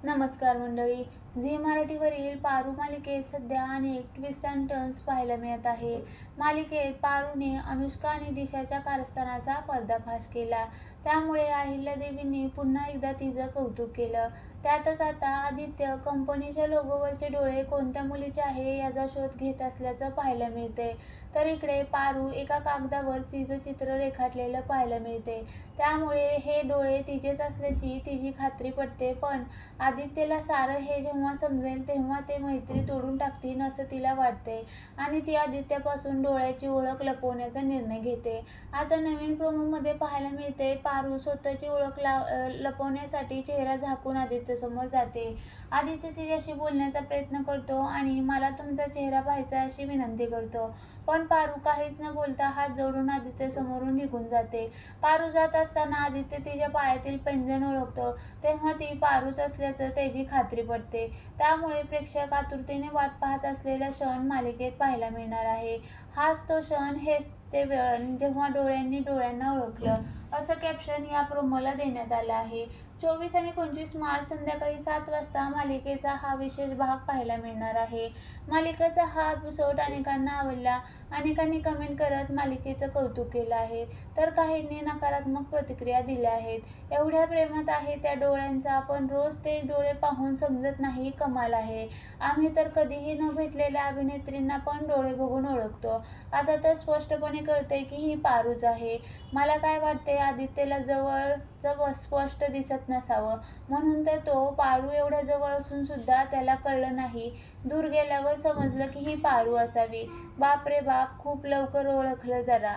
नमस्कार मंडळी. झी मराठीवरील पारू मालिकेत सध्या अनेक ट्विस्ट अँड टर्न्स पाहायला मिळत आहे. मालिकेत पारूने अनुष्का आणि दिशाच्या कारस्थानाचा पर्दाफाश केला. त्यामुळे अहिल्यादेवींनी पुन्हा एकदा तिचं कौतुक केलं. त्यातच आता आदित्य कंपनीच्या लोगोवरचे डोळे कोणत्या मुलीचे आहे याचा शोध घेत असल्याचं पाहायला मिळते. तर इकडे पारू एका कागदावर तिचं चित्र रेखाटलेलं पाहायला मिळते. त्यामुळे हे डोळे तिचेच असल्याची तिची खात्री पटते. पण आदित्यला सारं हे जेव्हा समजेल तेव्हा ते मैत्री तोडून टाकतील असं तिला वाटते आणि ती आदित्यपासून डोळ्याची ओळख लपवण्याचा निर्णय घेते. आता नवीन प्रोमोमध्ये पाहायला मिळते पारू स्वतःची ओळख लपवण्यासाठी चेहरा झाकून आदित्यसमोर जाते. आदित्य तिच्याशी बोलण्याचा प्रयत्न करतो आणि मला तुमचा चेहरा पाहायचा अशी विनंती करतो. पण पारू काहीच न बोलता हात जोडून आदित्य समोरून निघून जाते. पारू जात असताना आदित्य तिच्या पायातील पैंजण ओळखतो. तेव्हा ती पारूच असल्याचं त्याची खात्री पटते. त्यामुळे प्रेक्षक आतुरतेने वाट पाहत असलेला क्षण मालिकेत पाहायला मिळणार आहे. हाच तो क्षण, हेच ते वेळ जेव्हा डोळ्यांनी डोळ्यांना ओळखलं, असं कॅप्शन या प्रोमोला देण्यात आलं आहे. 24 आणि 25 मार्च संध्याकाळी 7 वाजता मालिकेचा हा विशेष भाग पाहायला मिळणार आहे. मालिकेचा हा एपिसोड अनेकांना आवडला. अनेकांनी कमेंट करत मालिकेचं कौतुक केलं आहे, तर काहींनी नकारात्मक प्रतिक्रिया दिल्या आहेत. एवढ्या प्रेमात आहे त्या डोळ्यांचा, पण रोज ते डोळे पाहून समजत नाही. कमाल आहे. आम्ही तर कधीही न भेटलेल्या अभिनेत्रींना पण डोळे बघून ओळखतो. आता तर स्पष्टपणे कळतंय की ही पारूच आहे. मला काय वाटते, आदित्यला जवळचं स्पष्ट दिसत नसावं म्हणून तर तो पारू एवढ्या जवळ असून सुद्धा त्याला कळलं नाही. दूर गेल्यावर समजलं की ही पारू असावी. बाप रे बाप, खूप लवकर ओळखलं जरा.